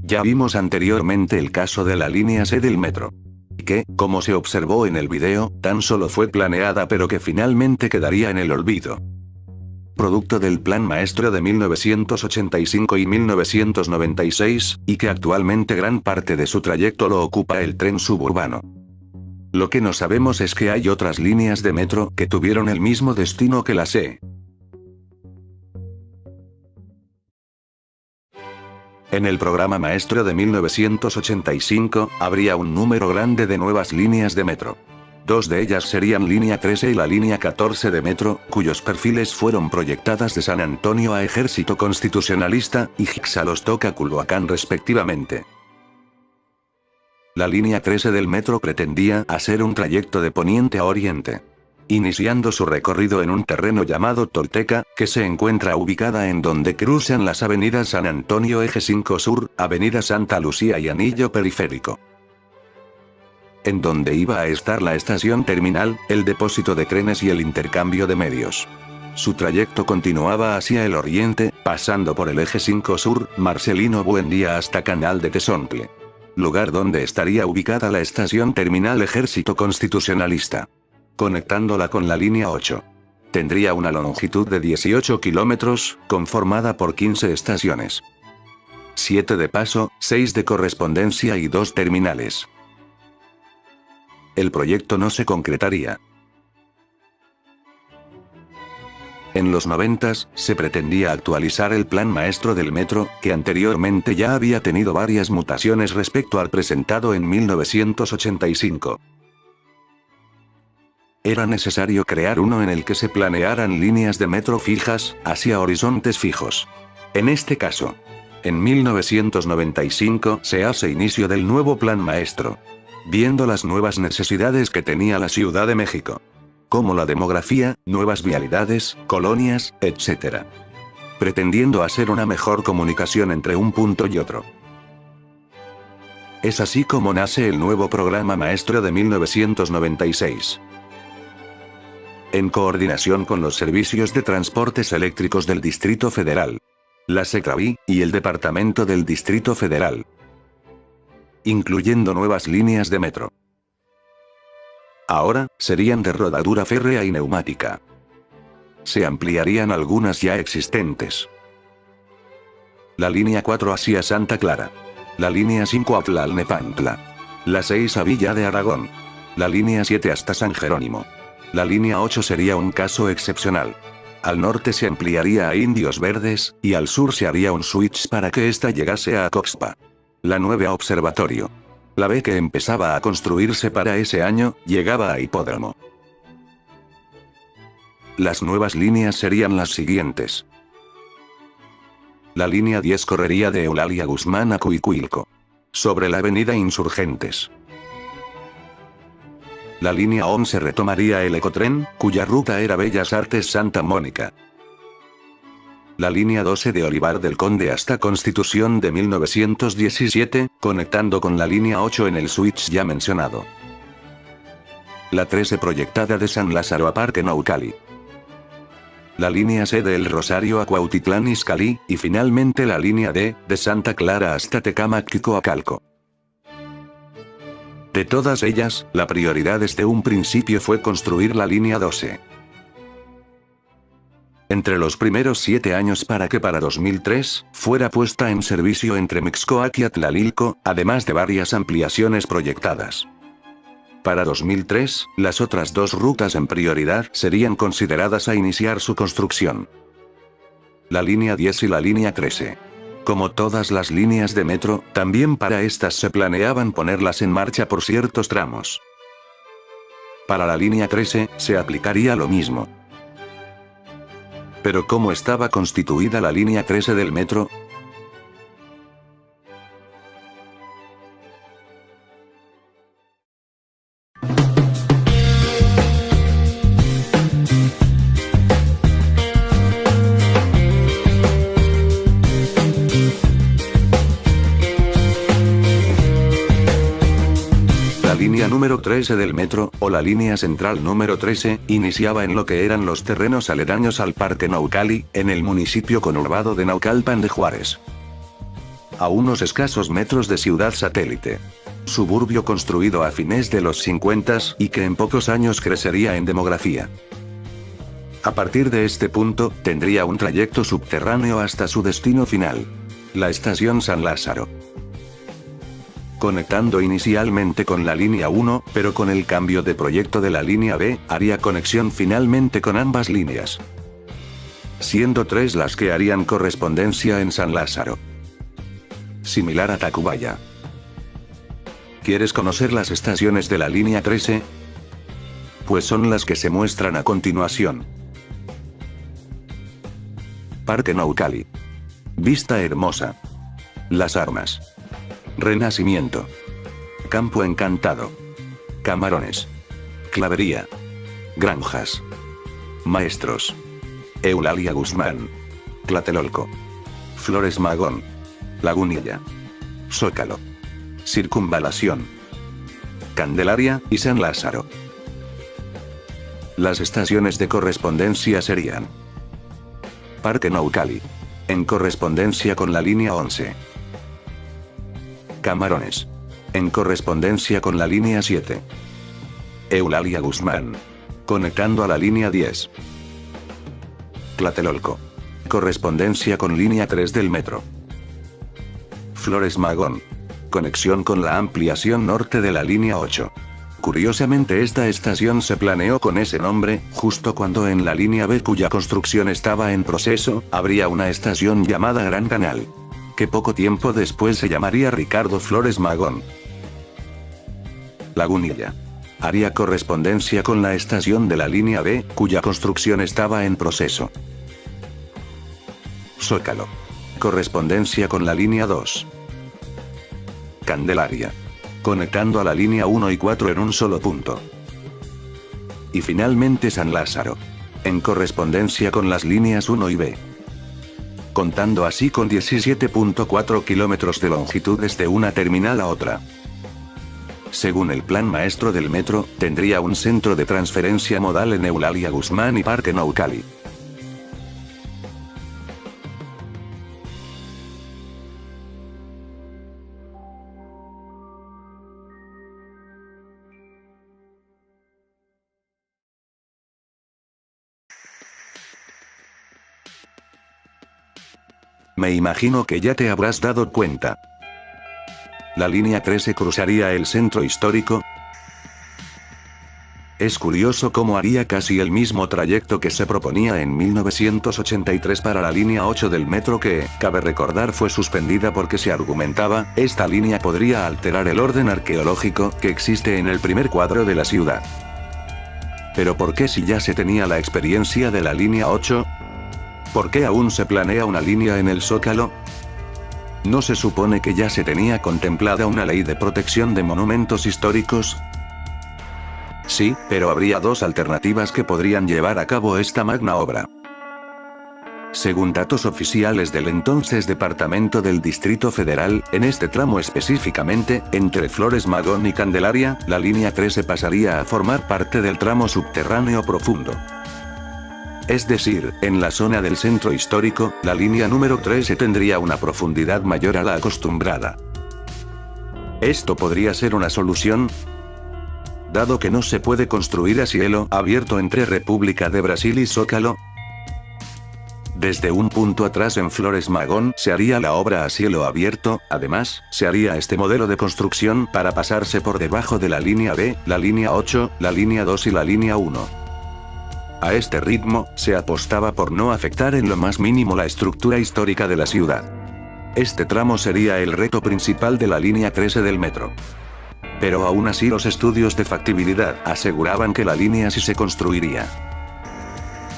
Ya vimos anteriormente el caso de la línea C del metro. Que, como se observó en el video, tan solo fue planeada pero que finalmente quedaría en el olvido. Producto del Plan Maestro de 1985 y 1996, y que actualmente gran parte de su trayecto lo ocupa el tren suburbano. Lo que no sabemos es que hay otras líneas de metro que tuvieron el mismo destino que la C. En el programa maestro de 1985, habría un número grande de nuevas líneas de metro. Dos de ellas serían línea 13 y la línea 14 de metro, cuyos perfiles fueron proyectadas de San Antonio a Ejército Constitucionalista, y Ixtlaxoca a Culhuacán respectivamente. La línea 13 del metro pretendía hacer un trayecto de poniente a oriente, iniciando su recorrido en un terreno llamado Tolteca, que se encuentra ubicada en donde cruzan las avenidas San Antonio Eje 5 Sur, Avenida Santa Lucía y Anillo Periférico. En donde iba a estar la estación terminal, el depósito de trenes y el intercambio de medios. Su trayecto continuaba hacia el oriente, pasando por el Eje 5 Sur, Marcelino Buendía hasta Canal de Tezontle. Lugar donde estaría ubicada la estación terminal Ejército Constitucionalista. Conectándola con la línea 8. Tendría una longitud de 18 kilómetros, conformada por 15 estaciones. 7 de paso, 6 de correspondencia y 2 terminales. El proyecto no se concretaría. En los 90s, se pretendía actualizar el plan maestro del metro, que anteriormente ya había tenido varias mutaciones respecto al presentado en 1985. Era necesario crear uno en el que se planearan líneas de metro fijas, hacia horizontes fijos. En este caso, en 1995 se hace inicio del nuevo plan maestro. Viendo las nuevas necesidades que tenía la Ciudad de México. Como la demografía, nuevas vialidades, colonias, etc. Pretendiendo hacer una mejor comunicación entre un punto y otro. Es así como nace el nuevo programa maestro de 1996. En coordinación con los servicios de transportes eléctricos del Distrito Federal, la Secretaría y el Departamento del Distrito Federal. Incluyendo nuevas líneas de metro. Ahora, serían de rodadura férrea y neumática. Se ampliarían algunas ya existentes. La línea 4 hacia Santa Clara. La línea 5 a Tlalnepantla. La 6 a Villa de Aragón. La línea 7 hasta San Jerónimo. La línea 8 sería un caso excepcional. Al norte se ampliaría a Indios Verdes, y al sur se haría un switch para que ésta llegase a Coxpa. La 9 a Observatorio. La B, que empezaba a construirse para ese año, llegaba a Hipódromo. Las nuevas líneas serían las siguientes. La línea 10 correría de Eulalia Guzmán a Cuicuilco. Sobre la avenida Insurgentes. La línea 11 retomaría el Ecotren, cuya ruta era Bellas Artes Santa Mónica. La línea 12 de Olivar del Conde hasta Constitución de 1917, conectando con la línea 8 en el switch ya mencionado. La 13 proyectada de San Lázaro a Parque Naucali. La línea C de El Rosario a Cuautitlán Izcalli, y finalmente la línea D, de Santa Clara hasta Tecámac y Coacalco. De todas ellas, la prioridad desde un principio fue construir la línea 12. Entre los primeros 7 años para que para 2003, fuera puesta en servicio entre Mixcoac y Atlalilco, además de varias ampliaciones proyectadas. Para 2003, las otras dos rutas en prioridad serían consideradas a iniciar su construcción. La línea 10 y la línea 13. Como todas las líneas de metro, también para estas se planeaban ponerlas en marcha por ciertos tramos. Para la línea 13, se aplicaría lo mismo. Pero ¿cómo estaba constituida la línea 13 del metro? La línea número 13 del metro, o la línea central número 13, iniciaba en lo que eran los terrenos aledaños al Parque Naucali, en el municipio conurbado de Naucalpan de Juárez. a unos escasos metros de Ciudad Satélite. Suburbio construido a fines de los 50 y que en pocos años crecería en demografía. A partir de este punto, tendría un trayecto subterráneo hasta su destino final. La estación San Lázaro. Conectando inicialmente con la línea 1, pero con el cambio de proyecto de la línea B, haría conexión finalmente con ambas líneas. Siendo 3 las que harían correspondencia en San Lázaro. Similar a Tacubaya. ¿Quieres conocer las estaciones de la línea 13? Pues son las que se muestran a continuación. Parque Naucali. Vista Hermosa. Las Armas. Renacimiento. Campo Encantado. Camarones. Clavería. Granjas. Maestros. Eulalia Guzmán. Tlatelolco. Flores Magón. Lagunilla. Zócalo. Circunvalación. Candelaria y San Lázaro. Las estaciones de correspondencia serían: Parque Naucali. En correspondencia con la línea 11. Camarones. En correspondencia con la línea 7. Eulalia Guzmán. Conectando a la línea 10. Tlatelolco. Correspondencia con línea 3 del metro. Flores Magón. Conexión con la ampliación norte de la línea 8. Curiosamente, esta estación se planeó con ese nombre, justo cuando en la línea B, cuya construcción estaba en proceso, habría una estación llamada Gran Canal, que poco tiempo después se llamaría Ricardo Flores Magón. Lagunilla. Haría correspondencia con la estación de la línea B, cuya construcción estaba en proceso. Zócalo. Correspondencia con la línea 2. Candelaria. Conectando a la línea 1 y 4 en un solo punto. Y finalmente San Lázaro. En correspondencia con las líneas 1 y B. Contando así con 17.4 kilómetros de longitud desde una terminal a otra. Según el plan maestro del metro, tendría un centro de transferencia modal en Eulalia Guzmán y Parque Naucali. Me imagino que ya te habrás dado cuenta. La línea 13 cruzaría el centro histórico. Es curioso cómo haría casi el mismo trayecto que se proponía en 1983 para la línea 8 del metro que, cabe recordar, fue suspendida porque se argumentaba, esta línea podría alterar el orden arqueológico que existe en el primer cuadro de la ciudad. Pero ¿por qué, si ya se tenía la experiencia de la línea 8? ¿Por qué aún se planea una línea en el Zócalo? ¿No se supone que ya se tenía contemplada una ley de protección de monumentos históricos? Sí, pero habría dos alternativas que podrían llevar a cabo esta magna obra. Según datos oficiales del entonces Departamento del Distrito Federal, en este tramo específicamente, entre Flores Magón y Candelaria, la línea 13 pasaría a formar parte del tramo subterráneo profundo. Es decir, en la zona del centro histórico, la línea número 13 tendría una profundidad mayor a la acostumbrada. ¿Esto podría ser una solución? Dado que no se puede construir a cielo abierto entre República de Brasil y Zócalo. Desde un punto atrás en Flores Magón se haría la obra a cielo abierto, además, se haría este modelo de construcción para pasarse por debajo de la línea B, la línea 8, la línea 2 y la línea 1. A este ritmo, se apostaba por no afectar en lo más mínimo la estructura histórica de la ciudad. Este tramo sería el reto principal de la línea 13 del metro. Pero aún así los estudios de factibilidad aseguraban que la línea sí se construiría.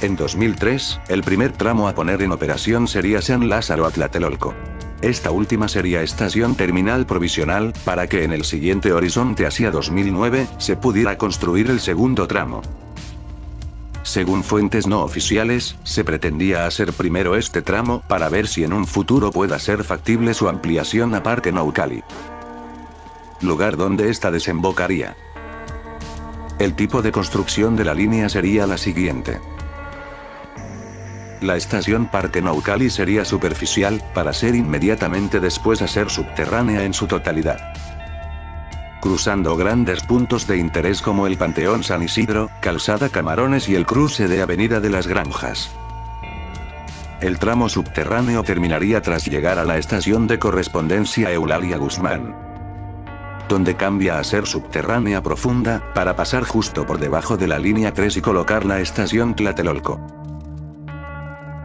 En 2003, el primer tramo a poner en operación sería San Lázaro a Tlatelolco. Esta última sería estación terminal provisional, para que en el siguiente horizonte hacia 2009, se pudiera construir el segundo tramo. Según fuentes no oficiales, se pretendía hacer primero este tramo para ver si en un futuro pueda ser factible su ampliación a Parque Naucali, lugar donde esta desembocaría. El tipo de construcción de la línea sería la siguiente. La estación Parque Naucali sería superficial, para ser inmediatamente después a ser subterránea en su totalidad, cruzando grandes puntos de interés como el Panteón San Isidro, Calzada Camarones y el cruce de Avenida de las Granjas. El tramo subterráneo terminaría tras llegar a la estación de Correspondencia Eulalia Guzmán, donde cambia a ser subterránea profunda, para pasar justo por debajo de la línea 3 y colocar la estación Tlatelolco.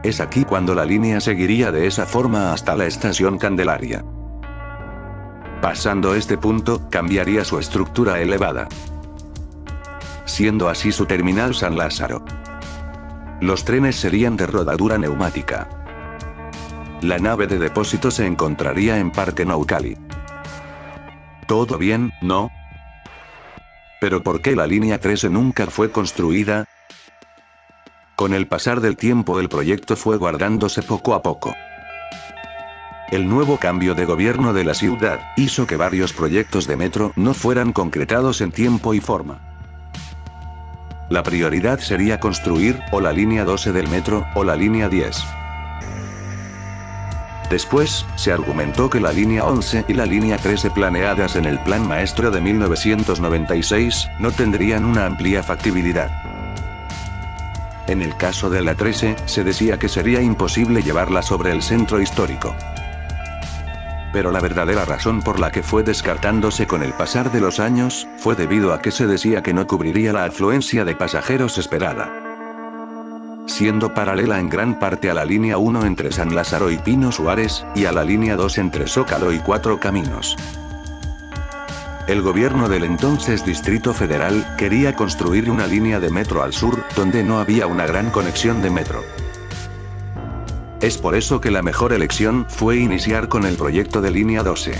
Es aquí cuando la línea seguiría de esa forma hasta la estación Candelaria. Pasando este punto, cambiaría su estructura elevada, siendo así su terminal San Lázaro. Los trenes serían de rodadura neumática. La nave de depósito se encontraría en Parque Naucali. ¿Todo bien, no? ¿Pero por qué la línea 13 nunca fue construida? Con el pasar del tiempo el proyecto fue guardándose poco a poco. El nuevo cambio de gobierno de la ciudad hizo que varios proyectos de metro no fueran concretados en tiempo y forma. La prioridad sería construir o la línea 12 del metro o la línea 10. Después, se argumentó que la línea 11 y la línea 13 planeadas en el Plan Maestro de 1996 no tendrían una amplia factibilidad. En el caso de la 13, se decía que sería imposible llevarla sobre el centro histórico. Pero la verdadera razón por la que fue descartándose con el pasar de los años, fue debido a que se decía que no cubriría la afluencia de pasajeros esperada, siendo paralela en gran parte a la línea 1 entre San Lázaro y Pino Suárez, y a la línea 2 entre Zócalo y Cuatro Caminos. El gobierno del entonces Distrito Federal quería construir una línea de metro al sur, donde no había una gran conexión de metro. Es por eso que la mejor elección fue iniciar con el proyecto de línea 12.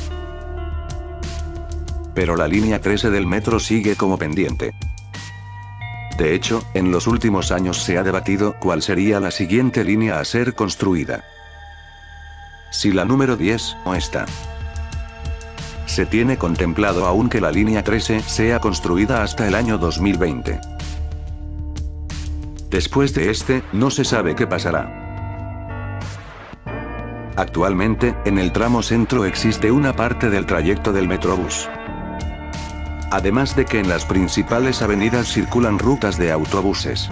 Pero la línea 13 del metro sigue como pendiente. De hecho, en los últimos años se ha debatido cuál sería la siguiente línea a ser construida. Si la número 10 o esta. Se tiene contemplado aún que la línea 13 sea construida hasta el año 2020. Después de este, no se sabe qué pasará. Actualmente, en el tramo centro existe una parte del trayecto del Metrobús. Además de que en las principales avenidas circulan rutas de autobuses.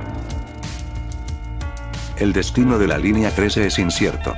El destino de la línea 13 es incierto.